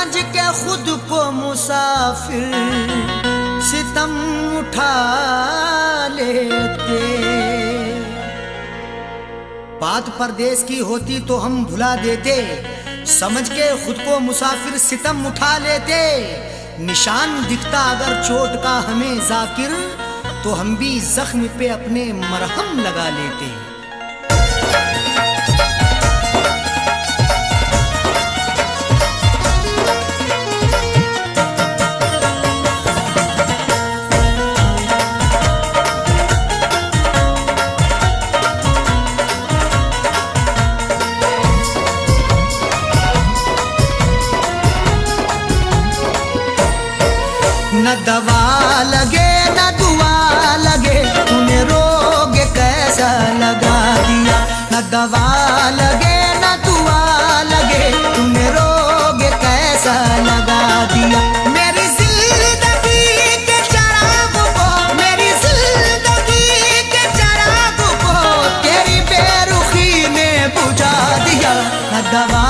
समझ के खुद को मुसाफिर सितम उठा लेते। बात परदेश की होती तो हम भुला देते, समझ के खुद को मुसाफिर सितम उठा लेते। निशान दिखता अगर चोट का हमें जाकिर, तो हम भी जख्म पे अपने मरहम लगा लेते। न दवा लगे न दुआ लगे, तूने रोग कैसा लगा दिया। न दवा लगे न दुआ लगे, तूने रोग कैसा लगा दिया। मेरी जिंदगी के चराग को, मेरी जिंदगी के चराग को तेरी बेरुखी ने बुझा दिया। न दवा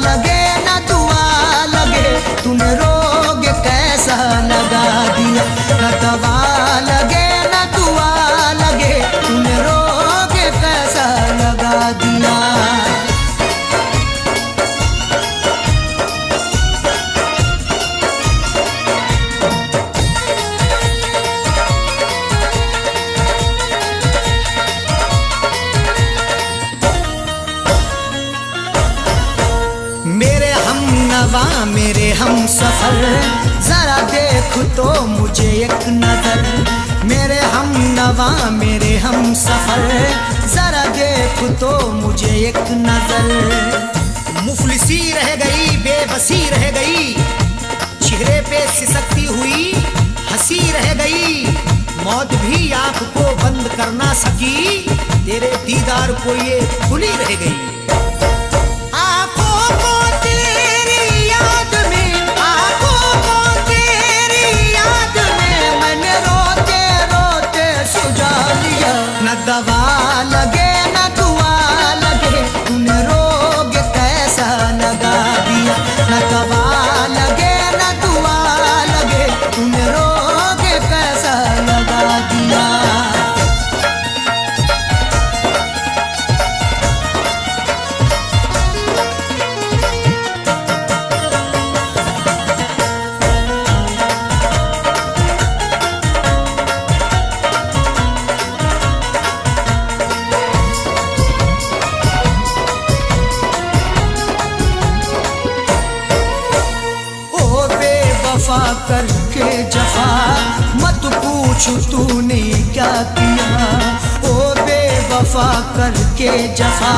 लगे न दुआ लगे, तूने रोग कैसा लगा दिया। न दवा लगे न दुआ लगे, तूने रोग कैसा लगा दिया। मेरे हम नवा मेरे हम सफर, जरा देख तो मुझे एक नजर। मेरे हम नवा मेरे हम सफर, जरा देख तो मुझे एक नजर। मुफलिसी रह गई बेबसी रह गई, चेहरे पे सिसकती हुई हंसी रह गई। मौत भी आंख को बंद कर ना सकी, तेरे दीदार को ये खुली रह गई। न दवा लगे न दुआ लगे, तूने रोग कैसा लगा दिया। न दवा लगे न दुआ लगे, तूने रोग कैसा लगा दिया। वफा करके जफा मत पूछ तूने क्या किया। ओ बेवफा करके जफा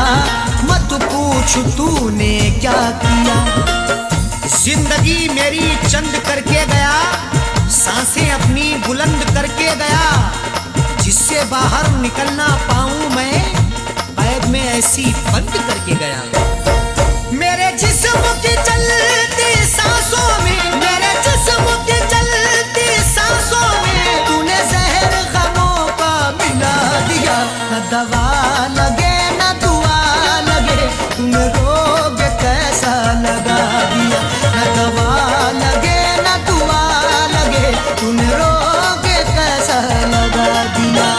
मत पूछ तूने क्या किया। जिंदगी मेरी चंद करके गया, सांसें अपनी बुलंद करके गया। जिससे बाहर निकलना पाऊं मैं, बैग में ऐसी बंद करके गया। मेरे जिस्म की चलती सांसों में, मेरे जिस्म की चलती सांसों में तूने जहर गमों का मिला दिया। न दवा लगे न दुआ लगे, तूने रोग कैसा लगा दिया। न दवा लगे न दुआ लगे, तूने रोग कैसा लगा दिया।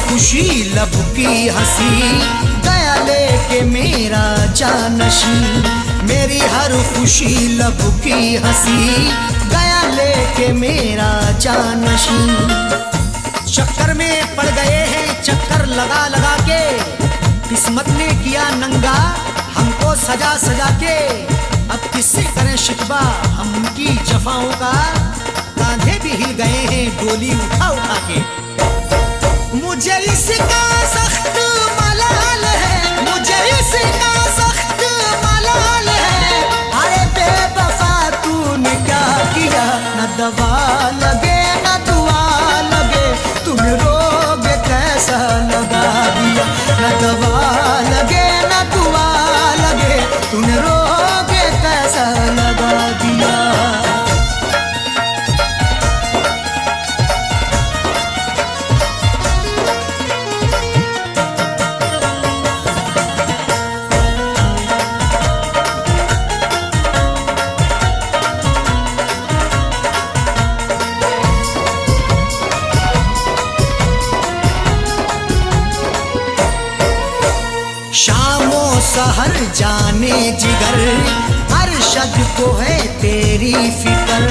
खुशी लब की हंसी गया लेके मेरा जानशी। मेरी हर खुशी लब की हंसी गया लेके मेरा जानशी। चक्कर में पड़ गए हैं चक्कर लगा लगा के, किस्मत ने किया नंगा हमको सजा सजा के। अब किससे करें शिकवा हम उनकी जफाओं का, कांधे भी हिल गए हैं डोली उठा उठा के। मुझे इसका सख्त मलाल है, मुझे इसका सख्त मलाल है। अरे बेवफा तूने क्या किया। न दवा लगे न दुआ लगे, तूने रोग कैसा लगा दिया। न दवा लगे न दुआ लगे, सहर जाने जिगर, अरशद को है तेरी फिक्र।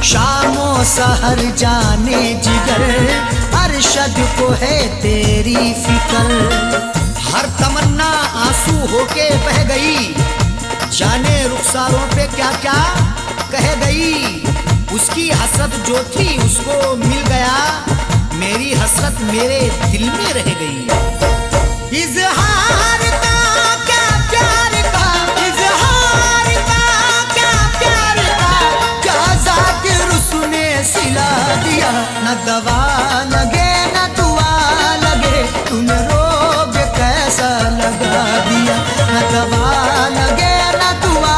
शामो सहर जाने जिगर, अरशद को है तेरी फिक्र। हर तमन्ना आंसू होके बह गई, जाने रुखसारों पे क्या क्या कह गई। उसकी हसरत जो थी उसको मिल गया, मेरी हसरत मेरे दिल में रह गई। इज़हार का क्या प्यार का, इज़हार का क्या प्यार का, क्या ज़ाकिर उसने सिला दिया। न दवा लगे न दुआ लगे, तूने रोग कैसा लगा दिया। न दवा लगे न दुआ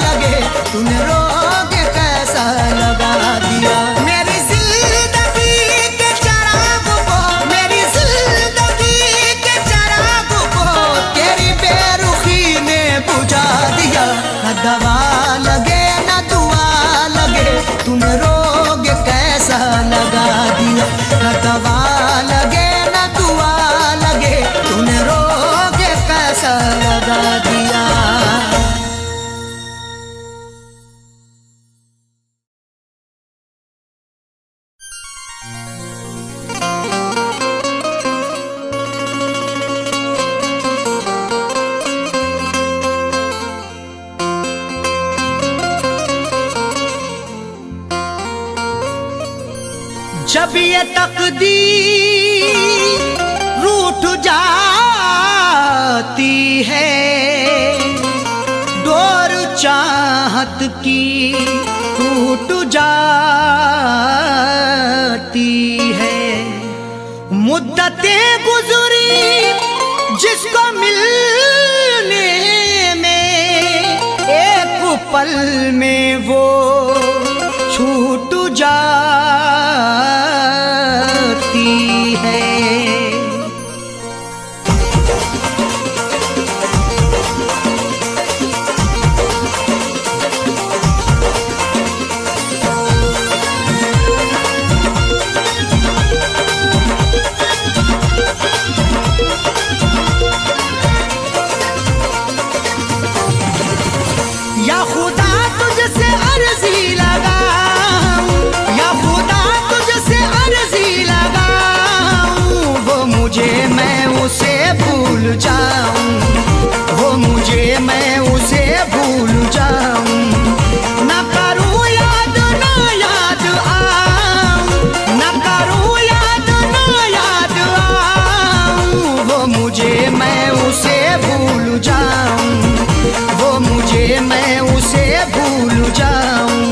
लगे, तूने रोग कैसा लगा दिया। मेरी जिंदगी के चराग को, मेरी जिंदगी के चराग को तेरी बेरुखी ने बुझा दिया। न दवा लगे न दुआ लगे, तूने रोग कैसा लगा दिया। न दवा लगे न दुआ लगे, तूने रोग कैसा लगा दिया। जब ये तकदीर रूठ जाती है, डोर चाहत की टूट जाती है। मुद्दतें गुजरी जिसको मिलने में, एक पल में वो छूट जाती है। या खुदा तुझसे अर्जी लगाऊं, या खुदा तुझसे अर्जी लगाऊं, वो मुझे मैं उसे भूल जाऊं, वो मुझे मैं उसे भूल जाऊं। ना करूं याद ना याद आऊं, ना करूं याद ना याद आऊं, वो मुझे मैं उसे भूल जाऊं, वो मुझे मैं उसे भूल जाऊं।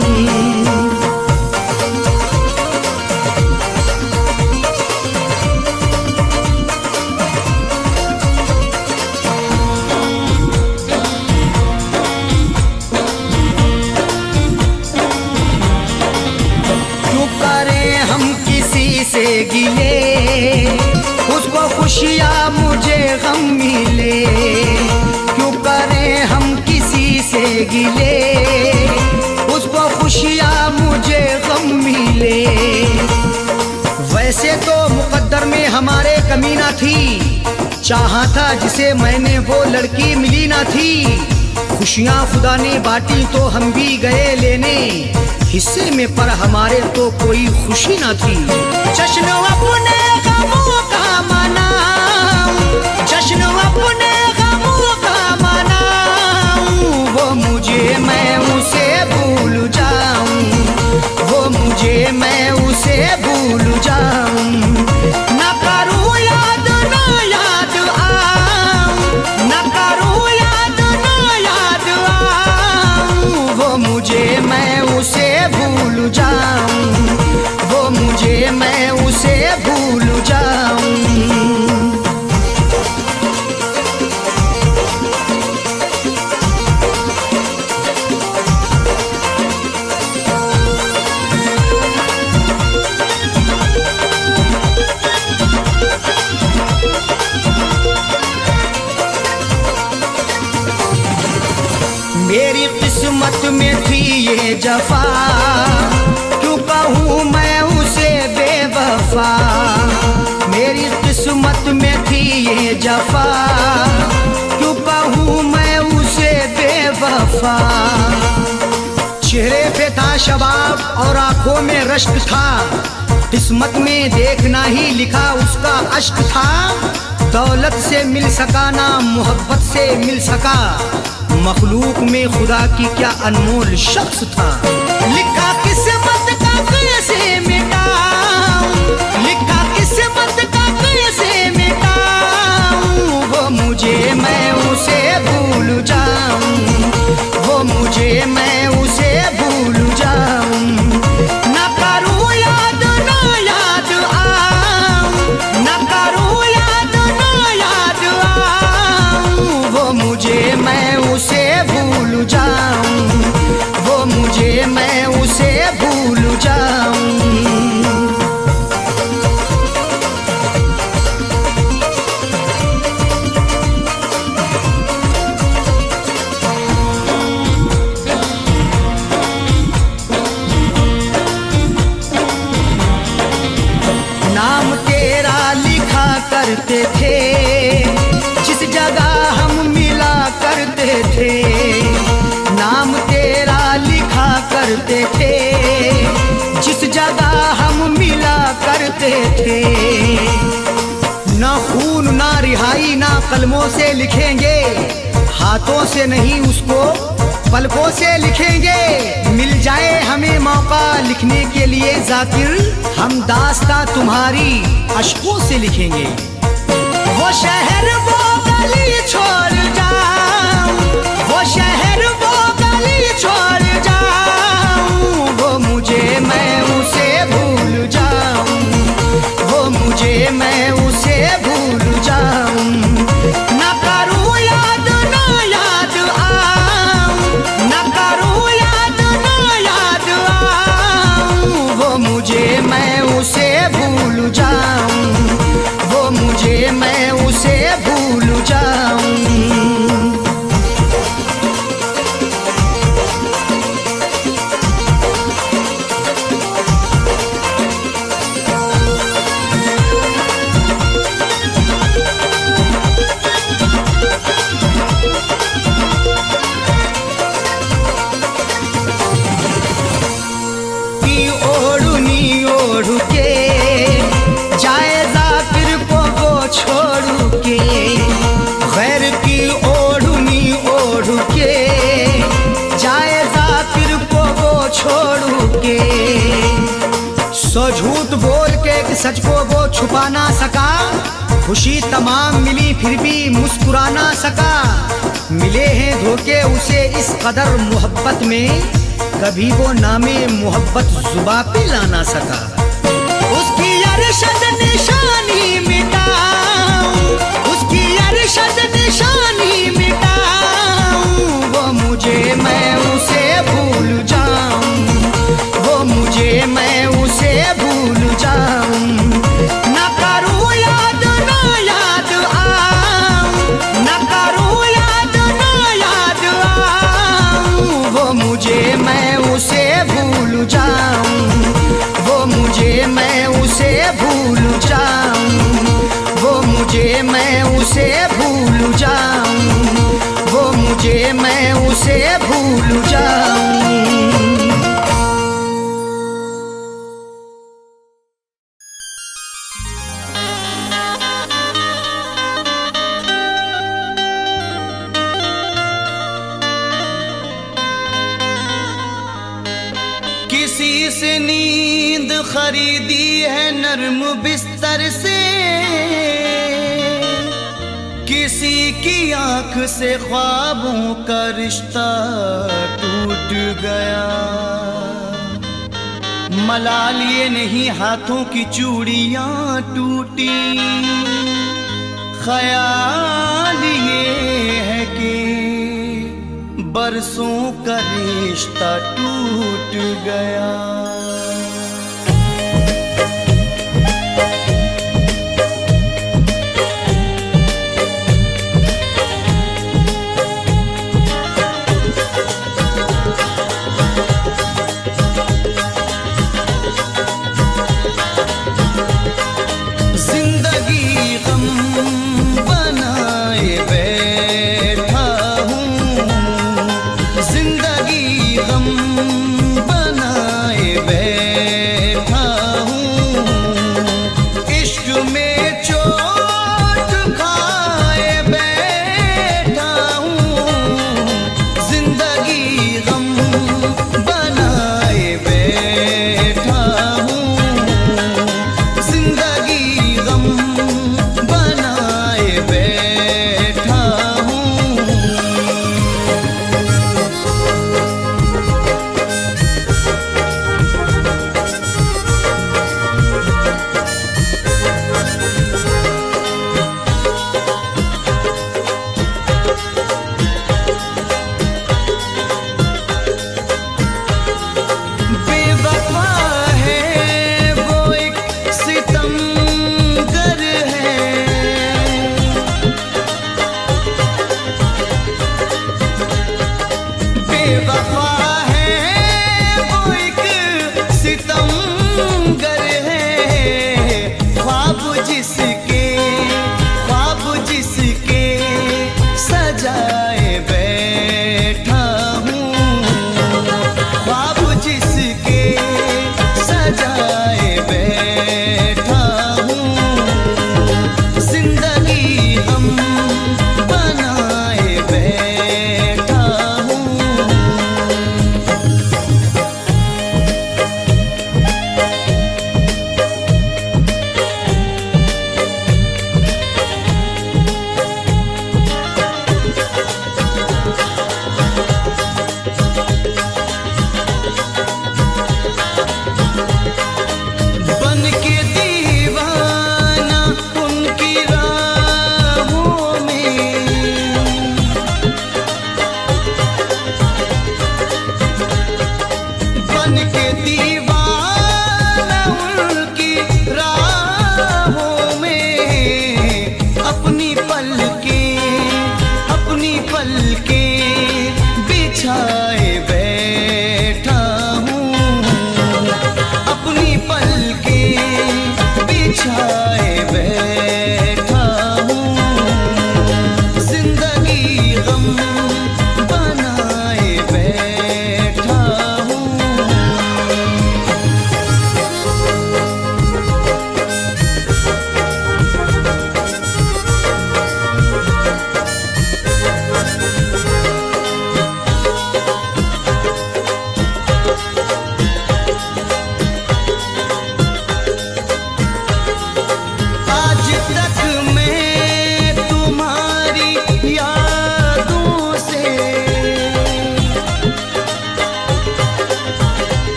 क्यों करें हम किसी से गिले, उसको खुशियाँ मुझे गम मिले। क्यों करें हम किसी से गिले, उसको खुशियाँ मुझे गम मिले। वैसे तो मुकद्दर में हमारे कमी ना थी, चाहा था जिसे मैंने वो लड़की मिली ना थी। खुशियाँ खुदा ने बांटी तो हम भी गए लेने, हिस्से में पर हमारे तो कोई खुशी ना थी। जश्न अपने गमों का मनाऊं, जश्न अपने गमों का मनाऊं, वो मुझे मैं उसे भूल जाऊं, वो मुझे मैं उसे भूल जाऊं। ना करूं याद ना याद आऊं, ना करूं याद ना याद आऊं, वो मुझे मैं उसे भूल जाऊं, वो मुझे मैं उसे भूल जाऊं। मेरी किस्मत में थी ये जफा, क्यों कहूँ मैं उसे बेवफा। मेरी किस्मत में थी ये जफा, क्यों कहूँ शबाब और आंखों में रश्क था, किस्मत में देखना ही लिखा उसका अश्क था। दौलत से मिल सका ना मोहब्बत से मिल सका, मखलूक में खुदा की क्या अनमोल शख्स था। लिखा किस्मत का कैसे मिटाऊं, लिखा किस्मत का कैसे मिटाऊं, वो मुझे मैं उसे भूल जाऊं, वो मुझे मैं उसे भूल जाऊं। ना करूं याद ना याद आऊं, ना करूं याद ना याद आऊं, वो मुझे मैं उसे भूल जाऊं, वो मुझे मैं उसे भूल जाऊं। नाम तेरा लिखा करते थे जिस जगह हम मिला करते थे, नाम तेरा लिखा करते थे जिस जगह हम मिला करते थे। ना खून ना रिहाई ना कलमों से लिखेंगे, हाथों से नहीं उसको पलकों से लिखेंगे। मिल जाए हमें मौका लिखने के लिए जाकिर, हम दास्तां तुम्हारी अश्कों से लिखेंगे। वो शहर वो गली छोड़ जाऊं, वो शहर वो गली छोड़ जाऊं, वो मुझे मैं उसे भूल जाऊं, वो मुझे मैं उसे भूल जाऊं। ना करूं याद ना याद आऊं, ना करूं याद ना याद आऊं, वो मुझे मैं उसे भूल जाऊं, वो मुझे मैं उसे भूल जाऊं। की ओढ़नी ओढ़ के जाए जाकिर को वो छोड़ के, गैर की ओढ़नी ओढ़ के जाए जाकिर को वो छोड़ के। सो झूठ बोल के सच को वो छुपा ना सका, खुशी तमाम मिली फिर भी मुस्कुरा ना सका। मिले हैं धोखे उसे इस कदर मोहब्बत में, कभी वो नामे मोहब्बत जुबा पे ला ना सका। उसकी अरशद निशानी मिटाऊं, उसकी अरशद निशानी मिटाऊं, वो मुझे मैं उसे भूल जाऊं, वो मुझे मैं उसे भूल जाऊं। ना करूं याद ना याद आऊं, ना करूं याद ना याद आऊं, वो मुझे मैं उसे भूल जाऊं, वो मुझे मैं उसे भूल जाऊं, वो मुझे मैं उसे भूल जाऊं, वो मुझे मैं उसे भूल जाऊं। किसी से नींद खरीदी है नर्म बिस्तर से, किसी की आंख से ख्वाबों का रिश्ता टूट गया। मलाल ये नहीं हाथों की चूड़ियां टूटी, ख्याल ये है कि बरसों का रिश्ता टूट गया। बना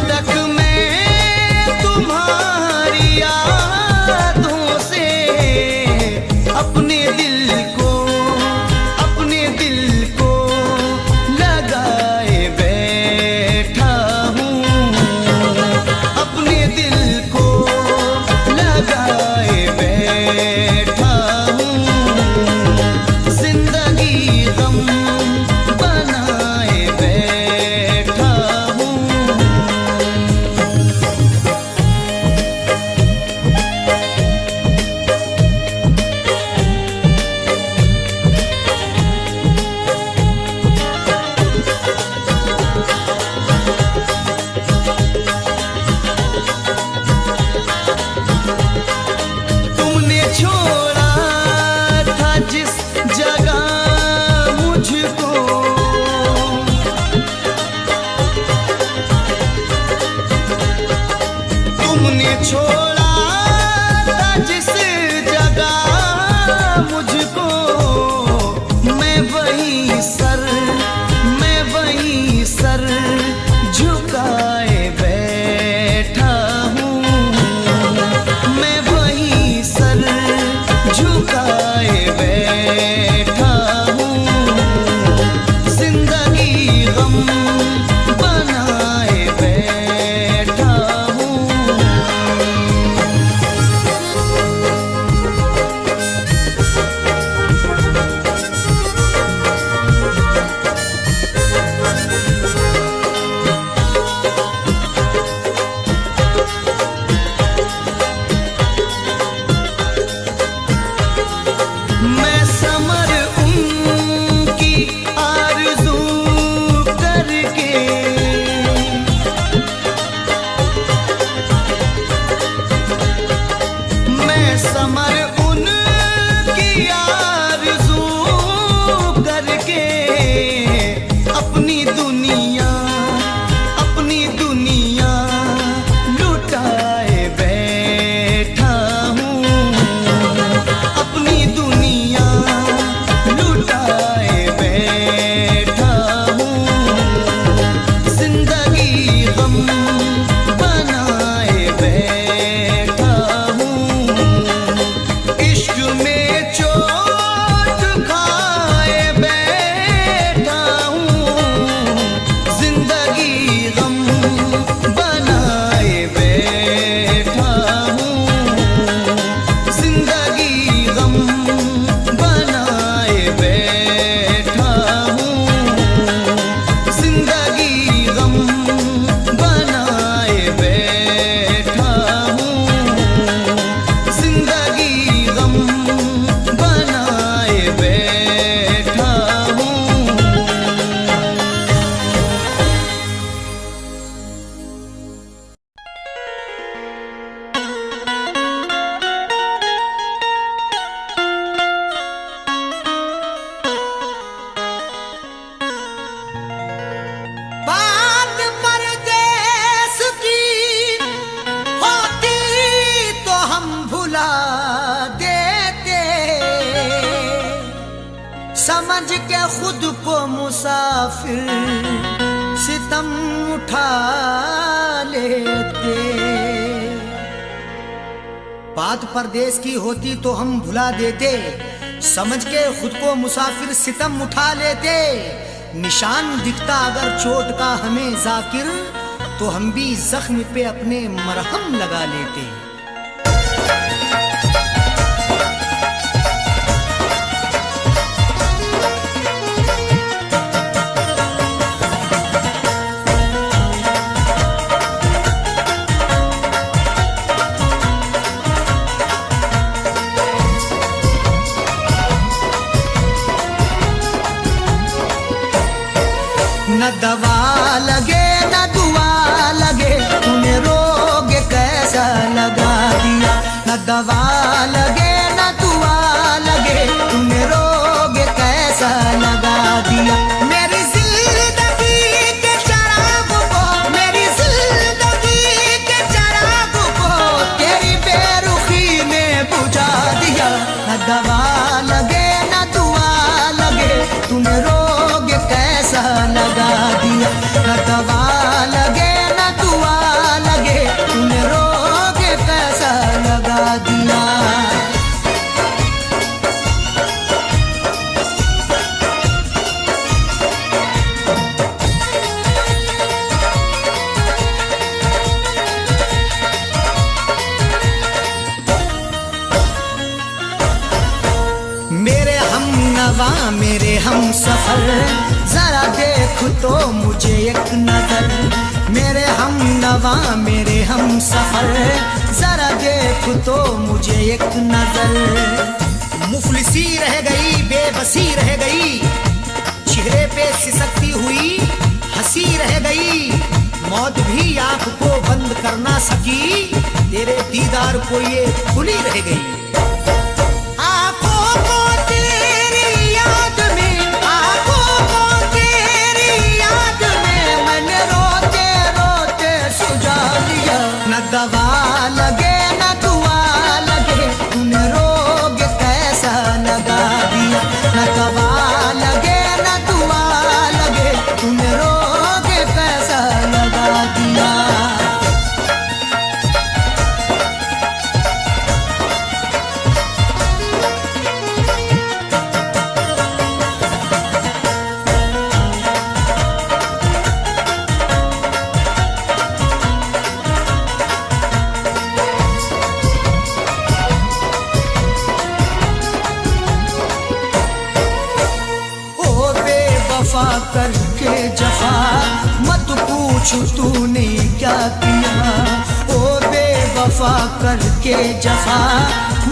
तक मैं तुम्हारी यादों से अपने दिल को लगाए बैठा हूँ, अपने दिल को लगाए बैठा हूँ, जिंदगी गम बनाए बैठा हूँ। तुमने छोड़ा था जिस जगह मुझको, तुमने छोड़ा था जिस जगह मुझको, मैं वही सर झुकाए बैठा हूँ, मैं वही सर झुकाए बैठा हूँ, जिंदगी गम बनाए बैठा हूँ। मैं समर उनकी आरज़ू करके, मैं समर उनकी आरज़ू करके अपनी दुनिया लुटाए बैठा हूँ, अपनी दुनिया लुटाए बैठा हूँ, जिंदगी गम बनाए बैठा हूँ, इश्क में चोट खाए बैठा हूँ, जिंदगी गम बनाए बैठा हूँ, जिंदगी गम बनाए बैठा हूँ, जिंदगी गम बनाए बैठा हूँ, जिंदगी गम बनाए बैठा हूँ। बात परदेस की होती तो हम भुला देते, समझ के खुद को मुसाफिर सितम उठा लेते। बात परदेस की होती तो हम भुला देते, समझ के खुद को मुसाफिर सितम उठा लेते। निशान दिखता अगर चोट का हमें जाकिर, तो हम भी जख्म पे अपने मरहम लगा लेते। न दवा लगे न दुआ लगे, तुम्हें रोग कैसा लगा। हम सफर, जरा देख तो मुझे एक नजर। मेरे हम नवा मेरे हम सफर, जरा देख तो मुझे एक नजर। मुफलिसी रह गई बेबसी रह गई, चेहरे पे सिसकती हुई हंसी रह गई। मौत भी आंख को बंद कर ना सकी, तेरे दीदार को ये खुली रह गई। दवा लगे न दुआ लगे, तूने रोग कैसा लगा दिया। न दवा लगे न दुआ लगे, तूने रोग कैसा लगा दिया। वफा करके जफा, मत पूछ तूने क्या किया। ओ बेवफा करके जफा,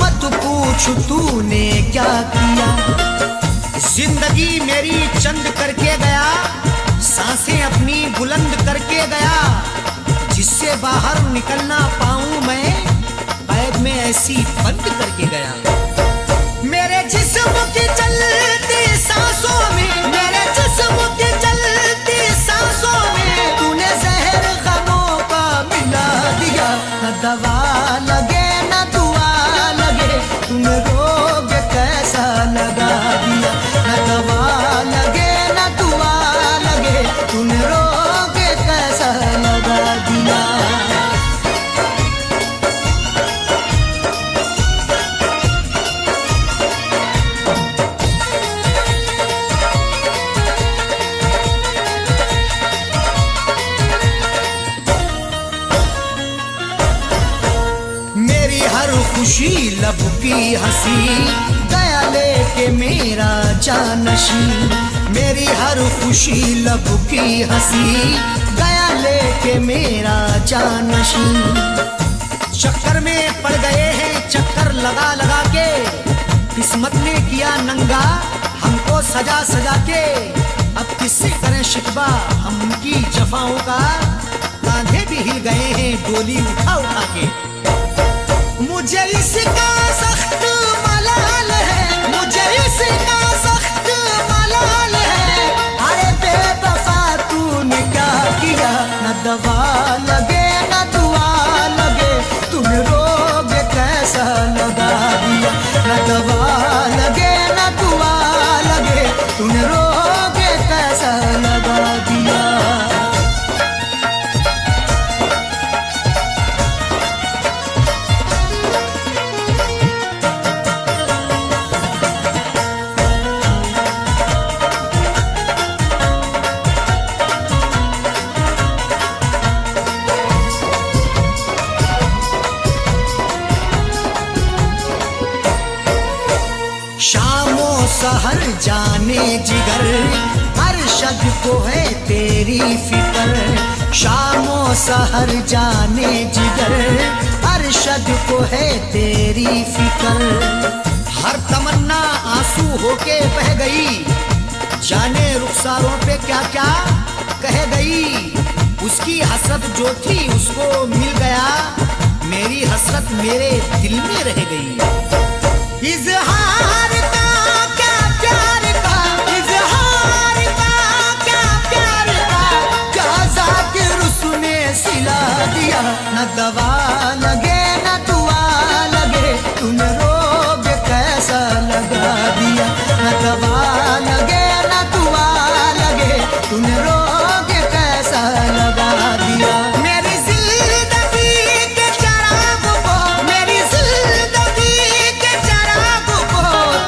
मत पूछ तूने क्या किया। जिंदगी मेरी चंद करके गया, सांसें अपनी बुलंद करके गया। जिससे बाहर निकलना पाऊं मैं, कैद में ऐसी बंद करके गया। मेरे जिस्म की चलती सांसों में, मेरे जिस्म की चलती सांसों में, तूने जहर गमों का मिला दिया। न दवा लगे न दुआ लगे, तूने रोग कैसा लगा दिया। न दवा लगे न दुआ लगे, तूने रोग कैसा लगा दिया। खुशी लब की हंसी, गया लेके मेरा जानशी। मेरी हर खुशी लब की हंसी, गया लेके मेरा जानशी। चक्कर में पड़ गए हैं चक्कर लगा लगा के, किस्मत ने किया नंगा हमको सजा सजा के। अब किससे करें शिकवा हम उनकी जफाओं का, कांधे भी हिल गए हैं डोली उठा उठा के। मुझे इसका सख्त मलाल है, मुझे इसका सख्त मलाल है। अरे बेवफा तूने क्या किया। न दवा लगे न दुआ लगे, तूने रोग कैसा लगा दिया। न दवा लगे न दुआ लगे, तूने रोग कैसा लगा दिया। सहर जाने जिगर, अरशद को है तेरी फिक्र। शामो सहर जाने जिगर, अरशद को है तेरी फिक्र। हर तमन्ना आंसू होके बह गई, जाने रुखसारों पे क्या क्या कह गई। उसकी हसरत जो थी उसको मिल गया, मेरी हसरत मेरे दिल में रह गई। इजहार का क्या प्यार का, इजहार का क्या प्यार का, क्या ज़ाकिर उसने सिला दिया। न दवा लगे न दुआ लगे, तूने रोग कैसा लगा दिया। न दवा लगे न दुआ लगे, तूने रोग कैसा लगा दिया। मेरी जिंदगी के चराग को, मेरी जिंदगी के चराग को,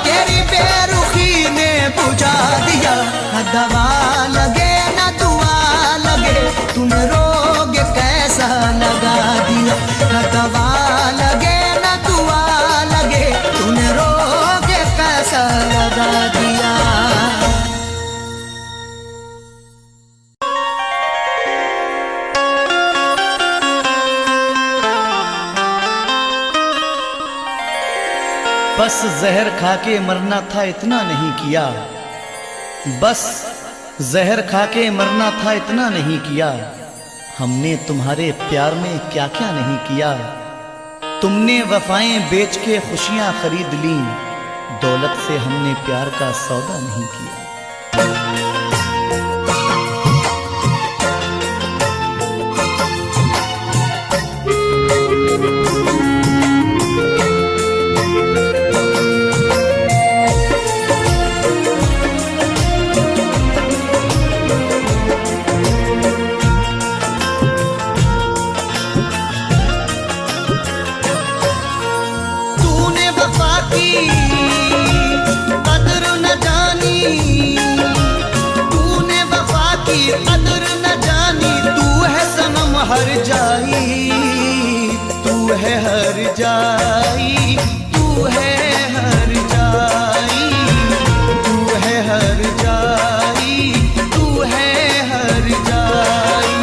तेरी बेरुखी ने बुझा दिया। न दवा लगे न दुआ लगे, तूने रोग कैसा लगा दिया। न बस जहर खा के मरना था इतना नहीं किया, बस जहर खा के मरना था इतना नहीं किया। हमने तुम्हारे प्यार में क्या क्या नहीं किया। तुमने वफाएं बेच के खुशियां खरीद ली, दौलत से हमने प्यार का सौदा नहीं किया। कदर न जानी, तू है सनम हर जाई, तू है हर जाई, तू है हर जाई, तू है हर जाई, तू है हर जाई।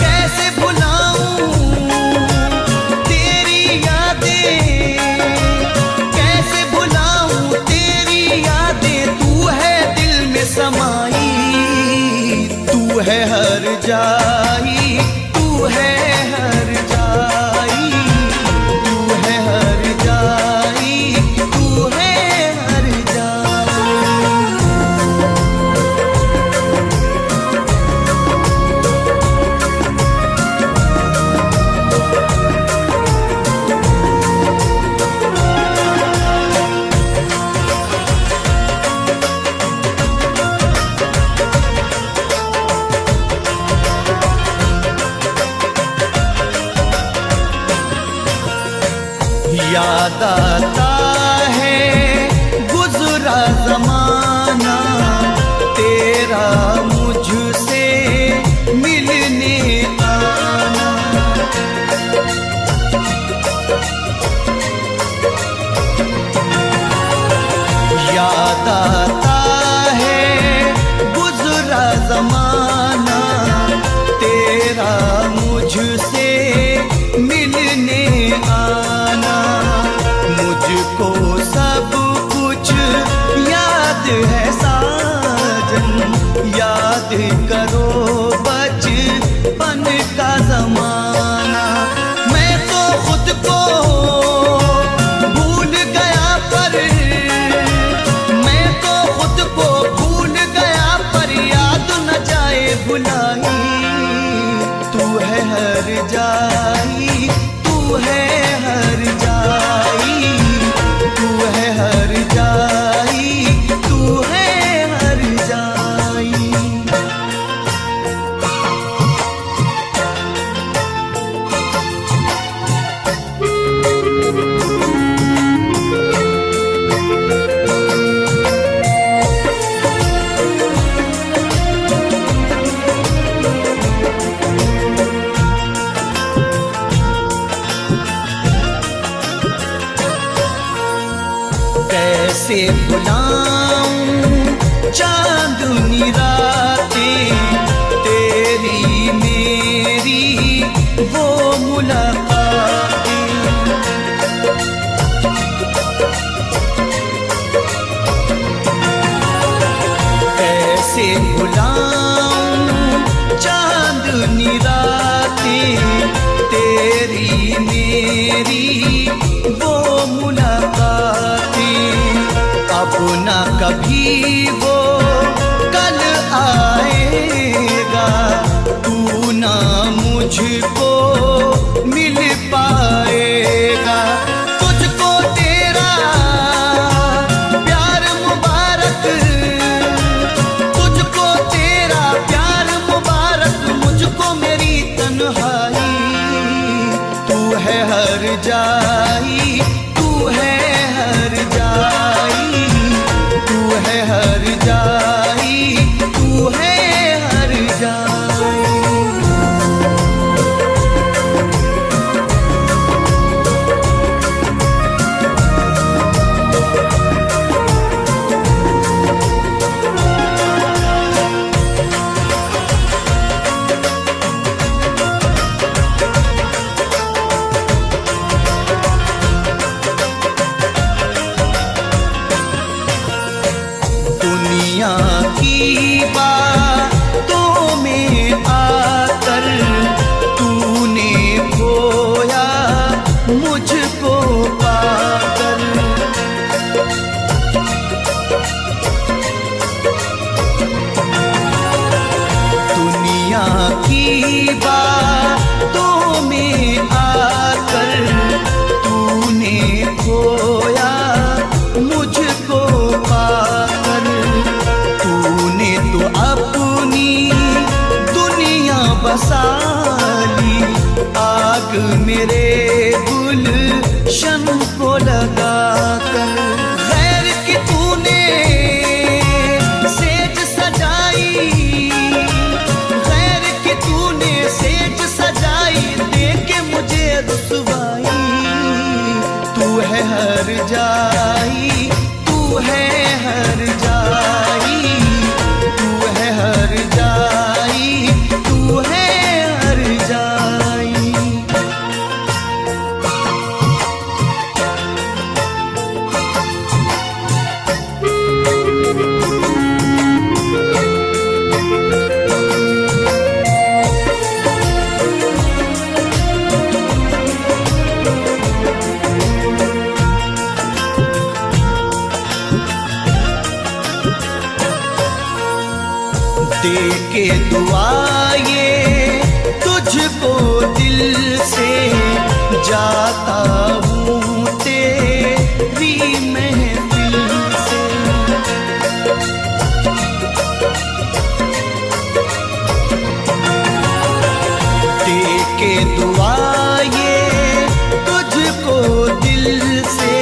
कैसे भुलाऊं तेरी यादें, कैसे भुलाऊं तेरी यादें, तू है दिल में समाई, तू है हर जाई, तू है हर जाई, तू है हर जाई, तू है हर जाई। याद आता है गुजरा जमाना, तेरा मुझसे मिलने आना। याद आता है गुजरा जमाना, तेरा मुझसे मिलने आना। मुझको सब कुछ याद है साजन, याद करो बचपन का जमाना। मैं तो खुद को भूल गया पर, मैं तो खुद को भूल गया पर याद न जाए भुलाई। तू है हर जाई, तू है हर जाई, तू है हर जाई, तू है हर जाई। कैसे भुलाऊं चांदनी रातें, तेरी मेरी वो मुलाकातें। कैसे भुलाऊं चांदनी रातें, तेरी मेरी वो मुलाकातें। अब ना कभी वो कल आएगा, तू ना मुझको मिल पाएगा। तुझको तेरा प्यार मुबारक, तुझको तेरा प्यार मुबारक, मुझको मेरी तन्हाई। तू है हर जाई, तू है हर जाई, तू है हर जाई, तू है हर जाई। मेरे गुलशन को लगा कर। गैर की तूने सेज सजाई, गैर की तूने सेज सजाई, देके मुझे रुसवाई। तू है हर जाई, तू है हर जाई, तू है हर जाई, तू है हर जाई। दे के दुआ ये तुझको दिल से जाता हूँ तेरी महफिल से। दे के दुआ ये तुझको दिल से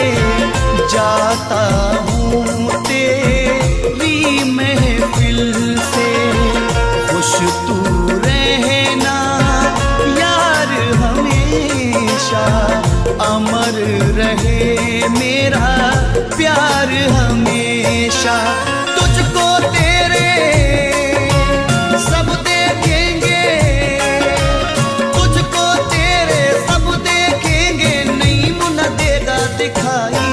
जाता हूँ तेरी महफिल से। खुश तू रहना यार हमेशा, अमर रहे मेरा प्यार हमेशा। तुझको तेरे सब देखेंगे, तुझको तेरे सब देखेंगे, नहीं मुन देगा दिखाई।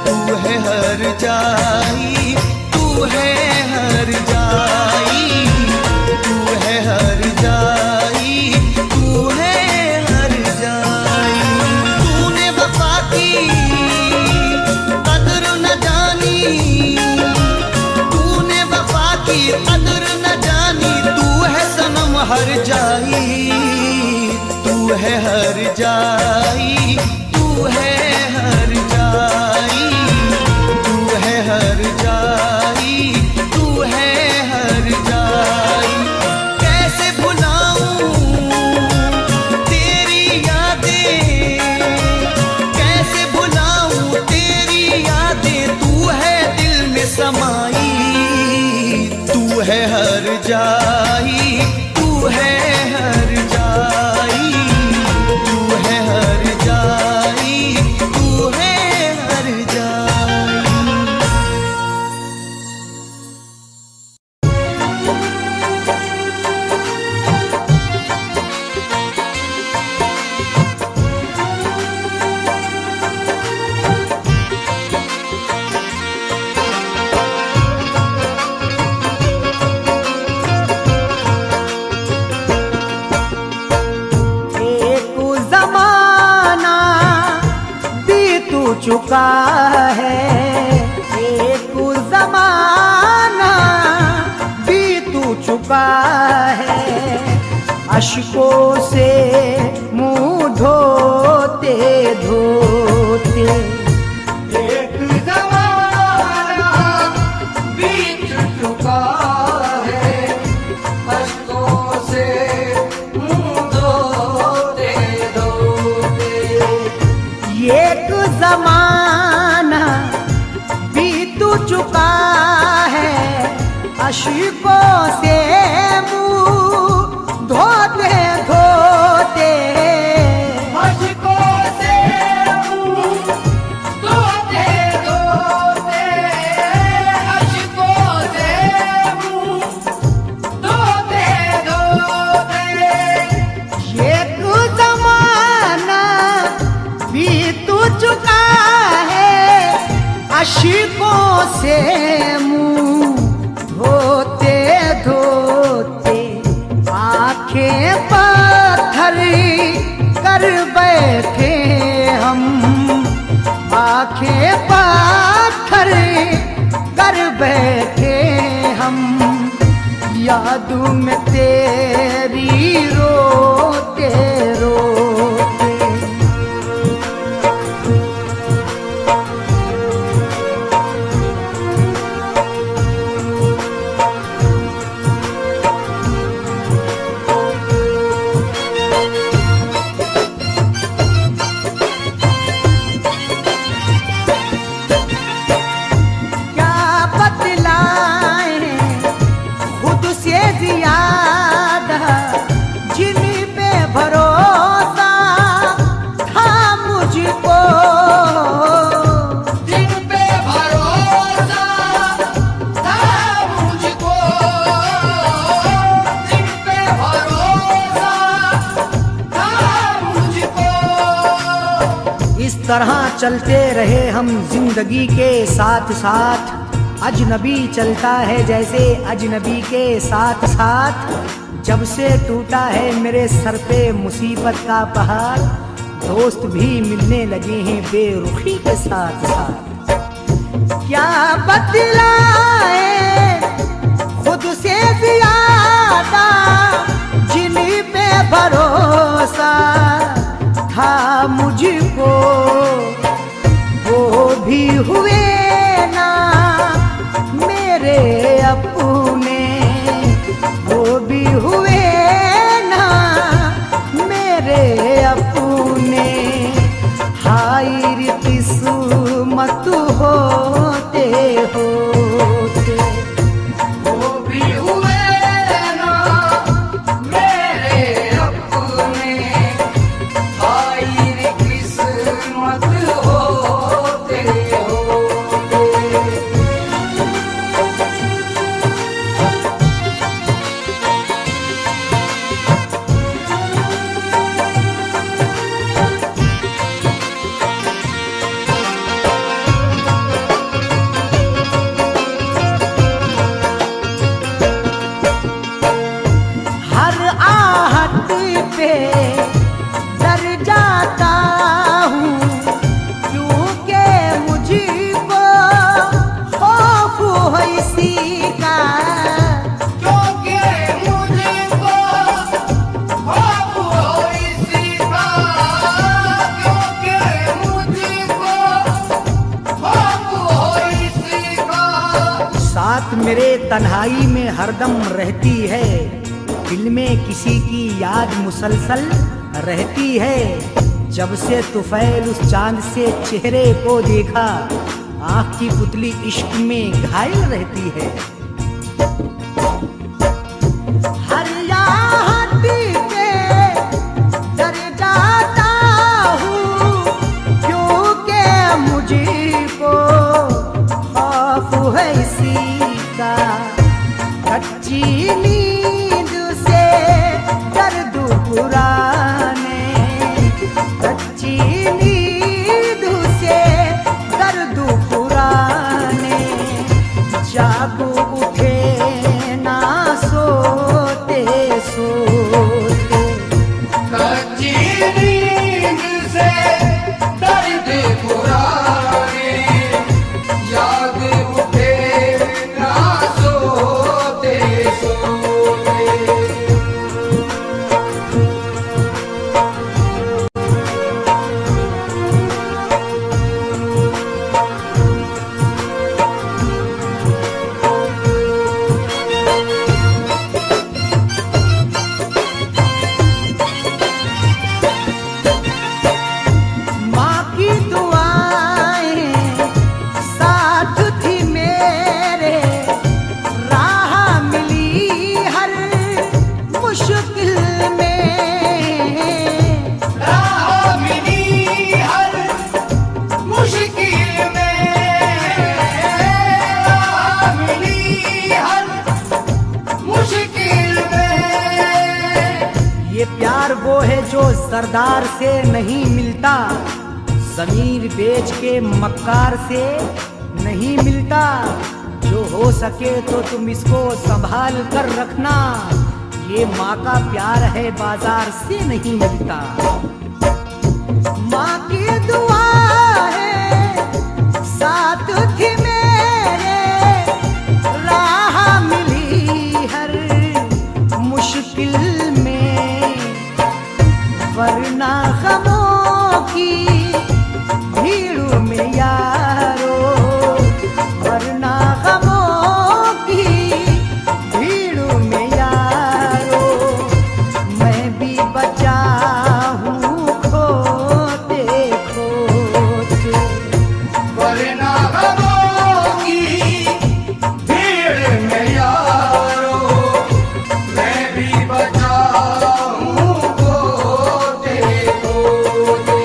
तू है हर जाई, तू है हर जाई, तू है हर जाई, तू है हर जाई। तूने वफा की कदर न जानी, तूने वफा की कदर न जानी, तू है सनम हर जाई, तू है हर जाई, तू है हर जाई, तू है हर जाई, तू है हर जाई। कैसे भुलाऊं तेरी यादें, कैसे भुलाऊं तेरी यादें, तू है दिल में समाई। तू है हर जाई, तू है हर जाई, तू है हर जाई, तू है हर जाई। एक ज़माना बीत चुका है, एक ज़माना बीत चुका है। अश्कों से मुँह धोते धोते एक ज़माना बीत चुका है। अश्कों से मुँह धोते धोते एक ज़माना बीत चुका है। अश्कों से मुँह धोते धोते, अश्कों से मुँह धोते धोते, अश्कों से मुँह धोते धोते एक ज़माना बीत चुका है। अश्कों से मुँह धोते धोते आंखें पत्थर कर बैठे हम, आंखें पत्थर कर बैठे हम। याद में तेरी रोते रोते तरह चलते रहे हम जिंदगी के साथ साथ, अजनबी चलता है जैसे अजनबी के साथ साथ। जब से टूटा है मेरे सर पे मुसीबत का पहाड़, दोस्त भी मिलने लगे हैं बेरुखी के साथ साथ। क्या बतलाए खुद से ज्यादा जिन पे भरोसा था मुझको, वो भी हुए ना मेरे अपने, वो भी हुए ना मेरे अपने। हाय रे किस्मत होते होते, वो भी हुए ना मेरे अपने, हाय रे किस्मत होते होते। हर आहट पे डर जाता हूँ, क्योंकि मुझको खौफ है इसी का। क्योंकि मुझको खौफ हो इसी का, क्योंकि मुझको खौफ हो इसी का। साथ मेरे तन्हाई में हरदम रहती है, दिल में किसी की याद मुसलसल रहती है। जब से तुफैल उस चांद से चेहरे को देखा, आँख की पुतली इश्क में घायल रहती है। हर आहट पे डर जाता हूँ, क्योंकि मुझको खौफ है इसी का। कच्ची नींद से दर्द पुराने, कच्ची नींद से दर्द पुराने। जाग उठे ना सोते सोते, कच्ची नींद से दर्द पुराने, याद उठे ना सोते सोते। माँ की दुआएं साथ थी मेरे, राह मिली हर मुश्किल में। राह मिली हर मुश्किल में, राह मिली हर मुश्किल में। ये प्यार वो है जो सरदार से नहीं मिलता, जमीर बेच के मक्कार से नहीं मिलता। जो हो सके तो तुम इसको संभाल कर रखना, ये माँ का प्यार है बाजार से नहीं मिलता। माँ की दुआ है साथ थी मेरे, राह मिली हर मुश्किल में। वरना गमों की भीड़ में यारो, वरना गमों की भीड़ में यारो। मैं भी बचा हूँ खोते खोते, वरना गमों की भीड़ में यारो, मैं भी बचा हूँ खोते खोते।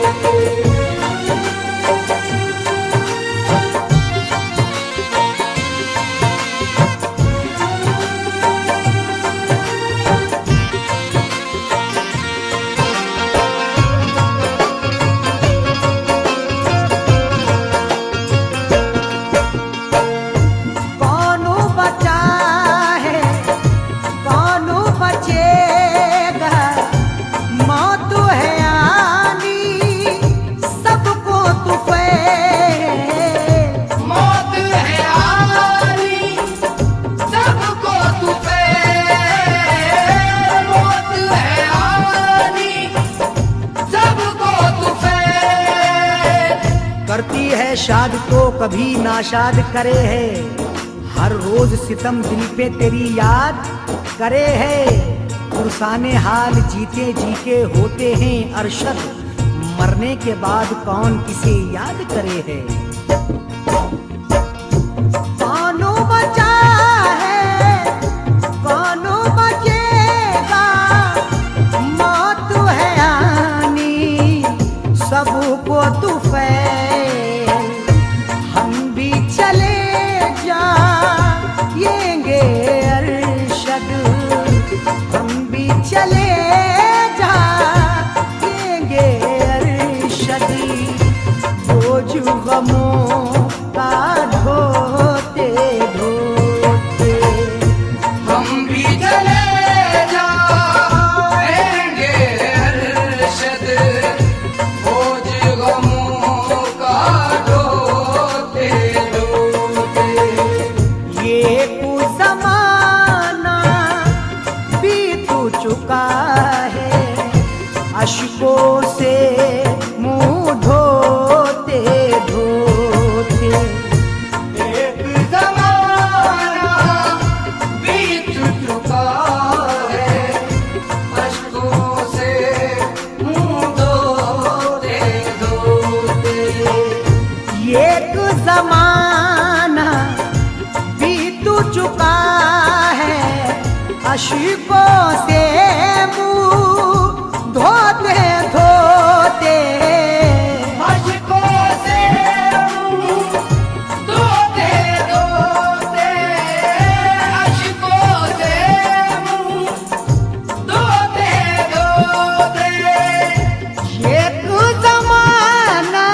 शाद तो कभी नाशाद करे है, हर रोज सितम दिल पे तेरी याद करे है। पुरसाने हाल जीते जी के होते हैं अरशद, मरने के बाद कौन किसे याद करे है। कौनो बचा है कौनो बचेगा, मौत है आनी सबको तू फैल, हम भी चले जाएंगे अरशद, हम भी चले जाएंगे अरशद, बोझ गमों का ढोते ढोते हम भी चले जाएंगे अरशद, बोझ गमों का ढोते ढोते। ये कुछ ज़माना बीत चुका है, अश्कों से मुंह धोते धोते। एक ज़माना बीत चुका है, अश्कों से मुंह धोते धोते। एक ज़माना बीत चुका है, अश्कों से मुंह धोते धोते। अश्कों से मुंह धोते धोते, अश्कों से मुंह धोते धोते। एक ज़माना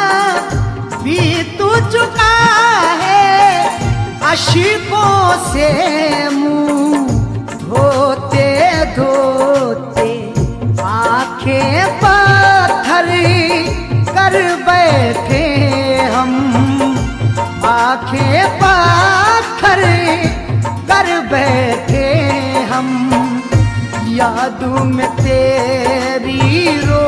बीत चुका है, अश्कों से मुंह धोते धोते। आंखें पत्थर कर बैठे हम, आंखें पत्थर कर बैठे हम, याद में तेरी रो